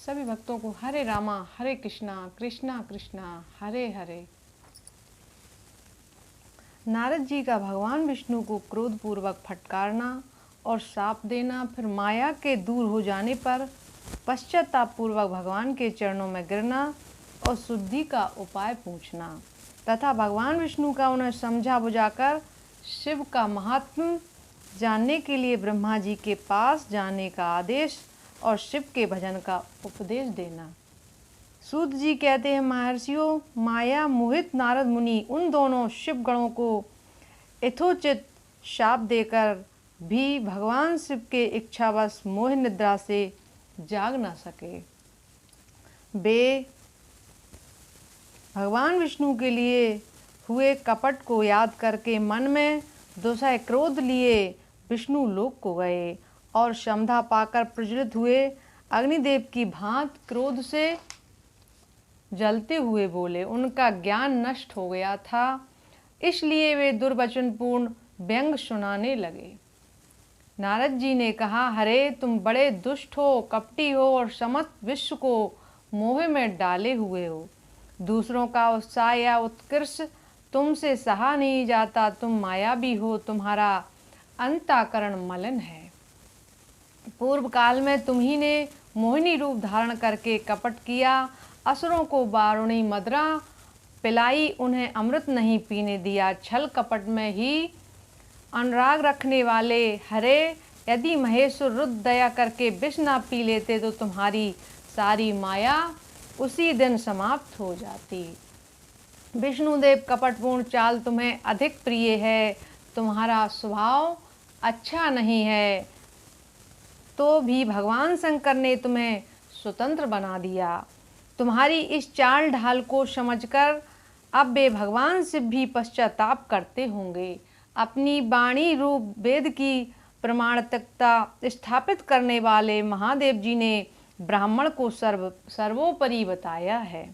सभी भक्तों को हरे रामा हरे कृष्णा कृष्णा कृष्णा हरे हरे। नारद जी का भगवान विष्णु को क्रोधपूर्वक फटकारना और शाप देना, फिर माया के दूर हो जाने पर पश्चाताप पूर्वक भगवान के चरणों में गिरना और शुद्धि का उपाय पूछना तथा भगवान विष्णु का उन्हें समझा बुझाकर शिव का महात्म्य जानने के लिए ब्रह्मा जी के पास जाने का आदेश और शिव के भजन का उपदेश देना। सूत जी कहते हैं, महर्षियों, माया मोहित नारद मुनि उन दोनों शिव गणों को यथोचित शाप देकर भी भगवान शिव के इच्छावश मोह निद्रा से जाग न सके। वे भगवान विष्णु के लिए हुए कपट को याद करके मन में दुसह क्रोध लिए विष्णु लोक को गए और क्षमता पाकर प्रज्वलित हुए अग्निदेव की भांति क्रोध से जलते हुए बोले। उनका ज्ञान नष्ट हो गया था, इसलिए वे दुर्वचनपूर्ण व्यंग सुनाने लगे। नारद जी ने कहा, हरे तुम बड़े दुष्ट हो, कपटी हो और समस्त विश्व को मोह में डाले हुए हो। दूसरों का उत्साह या उत्कृष्ट तुमसे सहा नहीं जाता। तुम मायावी हो, तुम्हारा अंतःकरण मलिन है। पूर्व काल में तुम्ही ने मोहिनी रूप धारण करके कपट किया, असुरों को वारुणी मदरा पिलाई, उन्हें अमृत नहीं पीने दिया। छल कपट में ही अनुराग रखने वाले हरे, यदि महेश्वर रुद्र दया करके विष न पी लेते तो तुम्हारी सारी माया उसी दिन समाप्त हो जाती। विष्णुदेव कपटपूर्ण चाल तुम्हें अधिक प्रिय है, तुम्हारा स्वभाव अच्छा नहीं है, तो भी भगवान शंकर ने तुम्हें स्वतंत्र बना दिया। तुम्हारी इस चाल ढाल को समझकर अब वे भगवान शिव भी पश्चाताप करते होंगे। अपनी वाणी रूप वेद की प्रमाणिकता स्थापित करने वाले महादेव जी ने ब्राह्मण को सर्वोपरि बताया है।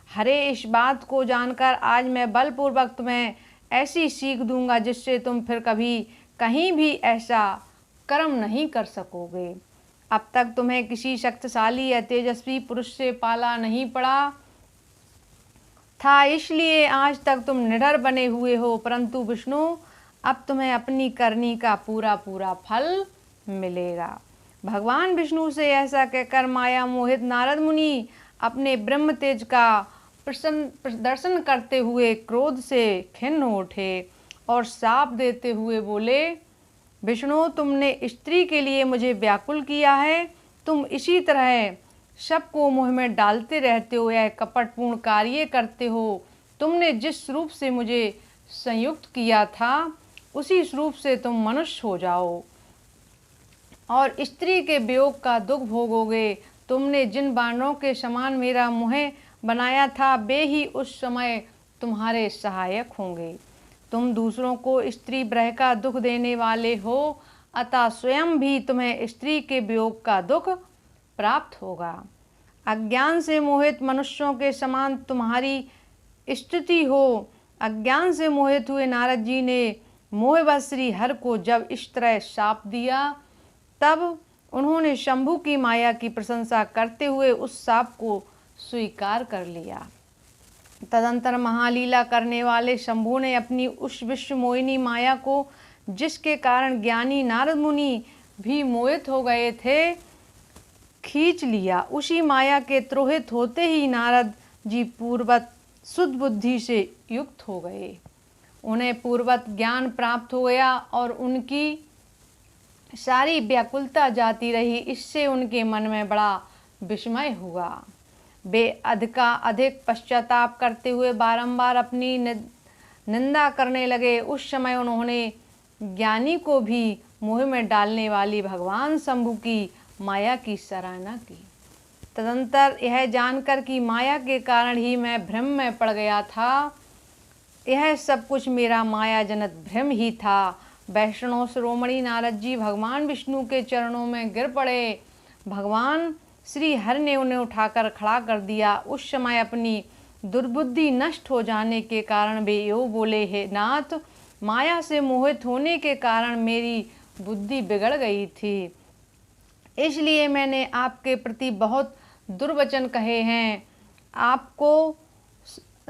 हरे, इस बात को जानकर आज मैं बलपूर्वक तुम्हें ऐसी सीख दूंगा जिससे तुम फिर कभी कहीं भी ऐसा कर्म नहीं कर सकोगे। अब तक तुम्हें किसी शक्तिशाली या तेजस्वी पुरुष से पाला नहीं पड़ा था, इसलिए आज तक तुम निडर बने हुए हो, परंतु विष्णु अब तुम्हें अपनी करनी का पूरा पूरा फल मिलेगा। भगवान विष्णु से ऐसा कहकर माया मोहित नारद मुनि अपने ब्रह्म तेज का प्रदर्शन करते हुए क्रोध से खिन्न उठे और शाप देते हुए बोले, विष्णु, तुमने स्त्री के लिए मुझे व्याकुल किया है। तुम इसी तरह सबको मोह में डालते रहते हो, यह कपटपूर्ण कार्य करते हो। तुमने जिस रूप से मुझे संयुक्त किया था उसी रूप से तुम मनुष्य हो जाओ और स्त्री के वियोग का दुख भोगोगे। तुमने जिन वानरों के समान मेरा मुँह बनाया था वे ही उस समय तुम्हारे सहायक होंगे। तुम दूसरों को स्त्री ब्रह का दुख देने वाले हो, अतः स्वयं भी तुम्हें स्त्री के वियोग का दुख प्राप्त होगा। अज्ञान से मोहित मनुष्यों के समान तुम्हारी स्थिति हो। अज्ञान से मोहित हुए नारद जी ने मोहवश श्री हर को जब इस तरह शाप दिया, तब उन्होंने शंभु की माया की प्रशंसा करते हुए उस शाप को स्वीकार कर लिया। तदंतर महालीला करने वाले शंभु ने अपनी उस विश्व मोहिनी माया को, जिसके कारण ज्ञानी नारद मुनि भी मोहित हो गए थे, खींच लिया। उसी माया के त्रोहित होते ही नारद जी पूर्वत शुद्ध बुद्धि से युक्त हो गए। उन्हें पूर्वत ज्ञान प्राप्त हो गया और उनकी सारी व्याकुलता जाती रही। इससे उनके मन में बड़ा विस्मय हुआ। वे अधिक पश्चाताप करते हुए बारंबार अपनी निंदा करने लगे। उस समय उन्होंने ज्ञानी को भी मोह में डालने वाली भगवान शंभु की माया की सराहना की। तदंतर यह जानकर कि माया के कारण ही मैं भ्रम में पड़ गया था, यह सब कुछ मेरा माया जनित भ्रम ही था, वैष्णव शिरोमणि नारद जी भगवान विष्णु के चरणों में गिर पड़े। भगवान श्री हरि ने उन्हें उठाकर खड़ा कर दिया। उस समय अपनी दुर्बुद्धि नष्ट हो जाने के कारण वे यो बोले, हे नाथ, माया से मोहित होने के कारण मेरी बुद्धि बिगड़ गई थी, इसलिए मैंने आपके प्रति बहुत दुर्वचन कहे हैं, आपको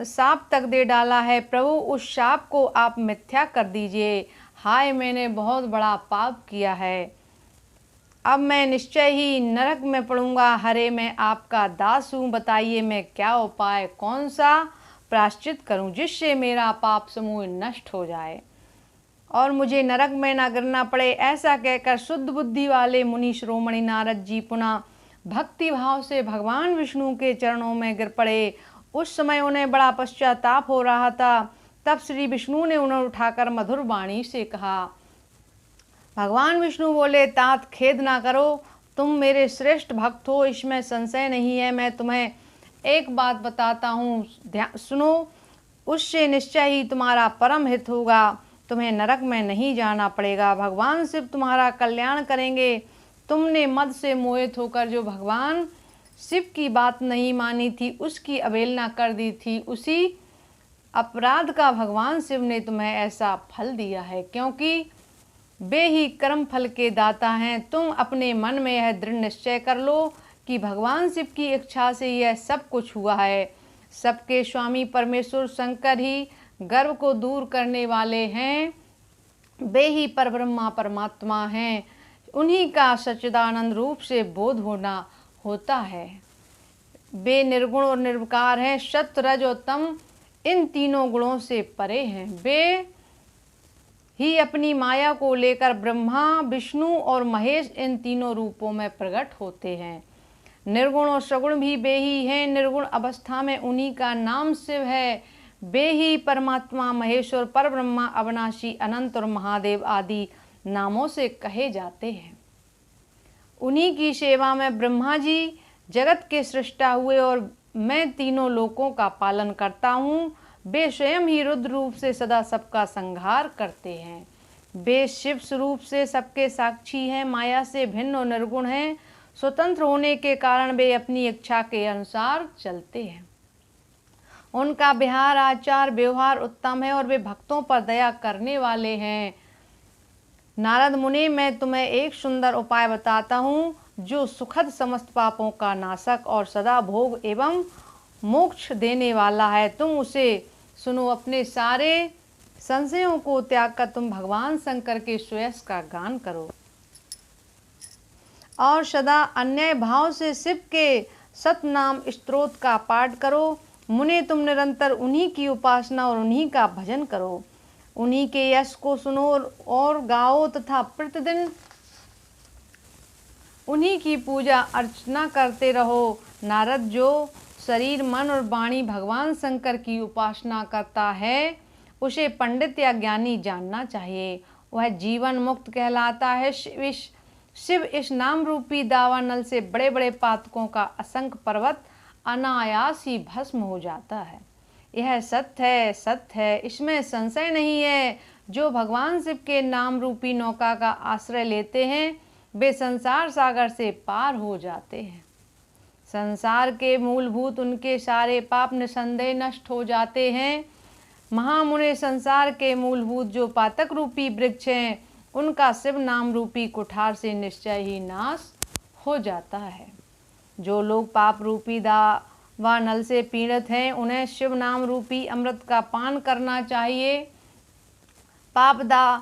शाप तक दे डाला है। प्रभु उस शाप को आप मिथ्या कर दीजिए। हाय, मैंने बहुत बड़ा पाप किया है, अब मैं निश्चय ही नरक में पड़ूंगा। हरे, मैं आपका दास हूँ, बताइए मैं क्या उपाय, कौन सा प्रायश्चित करूं जिससे मेरा पाप समूह नष्ट हो जाए और मुझे नरक में ना गिरना पड़े। ऐसा कहकर शुद्ध बुद्धि वाले मुनि शिरोमणि नारद जी पुनः भक्ति भाव से भगवान विष्णु के चरणों में गिर पड़े। उस समय उन्हें बड़ा पश्चाताप हो रहा था। तब श्री विष्णु ने उन्हें उठाकर मधुर वाणी से कहा। भगवान विष्णु बोले, तात खेद ना करो, तुम मेरे श्रेष्ठ भक्त हो, इसमें संशय नहीं है। मैं तुम्हें एक बात बताता हूँ, सुनो, उससे निश्चय ही तुम्हारा परम हित होगा, तुम्हें नरक में नहीं जाना पड़ेगा, भगवान शिव तुम्हारा कल्याण करेंगे। तुमने मद से मोहित होकर जो भगवान शिव की बात नहीं मानी थी, उसकी अवहेलना कर दी थी, उसी अपराध का भगवान शिव ने तुम्हें ऐसा फल दिया है, क्योंकि वे ही कर्म फल के दाता हैं। तुम अपने मन में यह दृढ़ निश्चय कर लो कि भगवान शिव की इच्छा से यह सब कुछ हुआ है। सबके स्वामी परमेश्वर शंकर ही गर्व को दूर करने वाले हैं, वे ही परब्रह्मा परमात्मा हैं, उन्हीं का सच्चिदानंद रूप से बोध होना होता है। वे निर्गुण और निर्विकार हैं, सत्य रज और तम इन तीनों गुणों से परे हैं। वे ही अपनी माया को लेकर ब्रह्मा, विष्णु और महेश इन तीनों रूपों में प्रकट होते हैं। निर्गुण और सगुण भी वे ही हैं। निर्गुण अवस्था में उन्हीं का नाम शिव है। वे ही परमात्मा, महेश्वर, परब्रह्मा, अविनाशी, अनंत और महादेव आदि नामों से कहे जाते हैं। उन्हीं की सेवा में ब्रह्मा जी जगत के सृष्टा हुए और मैं तीनों लोकों का पालन करता हूँ। वे स्वयं ही रुद्र रूप से सदा सबका संहार करते हैं। वे शिव स्वरूप से सबके साक्षी हैं, माया से भिन्न और निर्गुण हैं। स्वतंत्र होने के कारण वे अपनी इच्छा के अनुसार चलते हैं। उनका विहार, आचार, व्यवहार उत्तम है और वे भक्तों पर दया करने वाले हैं। नारद मुनि, मैं तुम्हें एक सुंदर उपाय बताता हूँ, जो सुखद समस्त पापों का नाशक और सदा भोग एवं मोक्ष देने वाला है। तुम उसे सुनो। अपने सारे संशयों को त्याग कर तुम भगवान शंकर के श्रेयस का गान करो और सदा अन्याय भाव से शिव के सतनाम स्तोत्र का पाठ करो। मुने, तुम निरंतर उन्हीं की उपासना और उन्हीं का भजन करो। उन्हीं के यश को सुनो और गाओ तथा प्रतिदिन उन्हीं की पूजा अर्चना करते रहो। नारद, जो शरीर, मन और वाणी भगवान शंकर की उपासना करता है, उसे पंडित या ज्ञानी जानना चाहिए। वह जीवन मुक्त कहलाता है। शिव इस नाम रूपी दावानल से बड़े बड़े पातकों का असंख्य पर्वत अनायास ही भस्म हो जाता है। यह सत्य है, सत्य है, इसमें संशय नहीं है। जो भगवान शिव के नाम रूपी नौका का आश्रय लेते हैं, वे संसार सागर से पार हो जाते हैं। संसार के मूलभूत उनके सारे पाप निसंदेह नष्ट हो जाते हैं। महामुने, संसार के मूलभूत जो पातक रूपी वृक्ष हैं, उनका शिव नाम रूपी कुठार से निश्चय ही नाश हो जाता है। जो लोग पाप रूपी दावानल से पीड़ित हैं, उन्हें शिव नाम रूपी अमृत का पान करना चाहिए। पापदा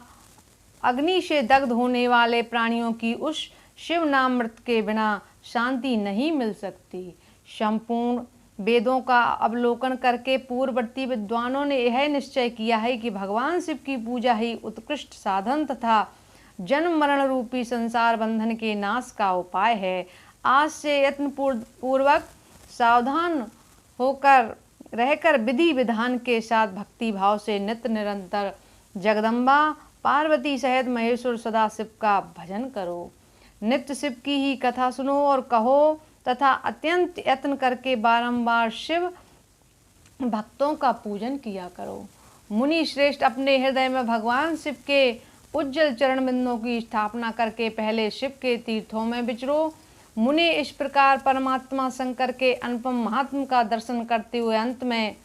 अग्नि से दग्ध होने वाले प्राणियों की उस शिव नामृत के बिना शांति नहीं मिल सकती। संपूर्ण वेदों का अवलोकन करके पूर्ववर्ती विद्वानों ने यह निश्चय किया है कि भगवान शिव की पूजा ही उत्कृष्ट साधन तथा जन्म मरण रूपी संसार बंधन के नाश का उपाय है। आज से यत्न पूर्वक सावधान होकर रहकर विधि विधान के साथ भक्ति भाव से नित्य निरंतर जगदम्बा पार्वती सहित महेश्वर सदाशिव का भजन करो। नित्य शिव की ही कथा सुनो और कहो तथा अत्यंत यत्न करके बारंबार शिव भक्तों का पूजन किया करो। मुनि श्रेष्ठ, अपने हृदय में भगवान शिव के उज्जवल चरण बिंदों की स्थापना करके पहले शिव के तीर्थों में विचरो। मुनि, इस प्रकार परमात्मा शंकर के अनुपम महात्म का दर्शन करते हुए अंत में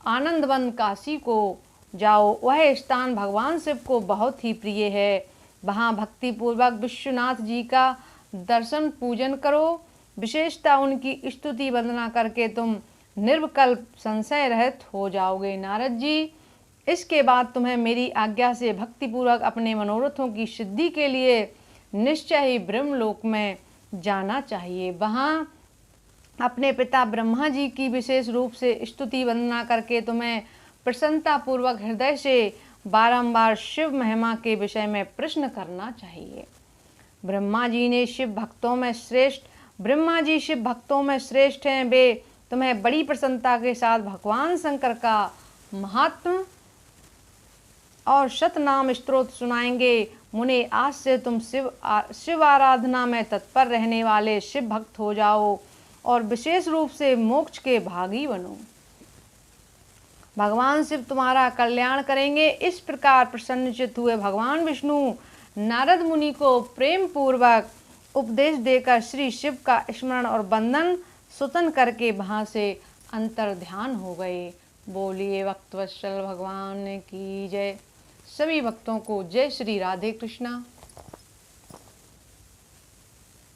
आनंदवन काशी को जाओ। वह स्थान भगवान शिव को बहुत ही प्रिय है। वहाँ भक्ति पूर्वक विश्वनाथ जी का दर्शन पूजन करो। विशेषता उनकी स्तुति वंदना करके तुम निर्विकल्प संशय रहित हो जाओगे। नारद जी, इसके बाद तुम्हें मेरी आज्ञा से भक्तिपूर्वक अपने मनोरथों की सिद्धि के लिए निश्चय ही ब्रह्मलोक में जाना चाहिए। वहाँ अपने पिता ब्रह्मा जी की विशेष रूप से स्तुति वंदना करके तुम्हें प्रसन्नता पूर्वक हृदय से बारंबार शिव महिमा के विषय में प्रश्न करना चाहिए। ब्रह्मा जी शिव भक्तों में श्रेष्ठ हैं। वे तुम्हें बड़ी प्रसन्नता के साथ भगवान शंकर का महात्म और शतनाम स्तोत्र सुनाएंगे। मुने, आज से तुम शिव आराधना में तत्पर रहने वाले शिव भक्त हो जाओ और विशेष रूप से मोक्ष के भागी बनो। भगवान शिव तुम्हारा कल्याण करेंगे। इस प्रकार प्रसन्नचित्त हुए भगवान विष्णु नारद मुनि को प्रेम पूर्वक उपदेश देकर श्री शिव का स्मरण और वंदन सुतन करके वहां से अंतर ध्यान हो गए। बोलिए भक्तवत्सल भगवान की जय। सभी भक्तों को जय श्री राधे कृष्णा।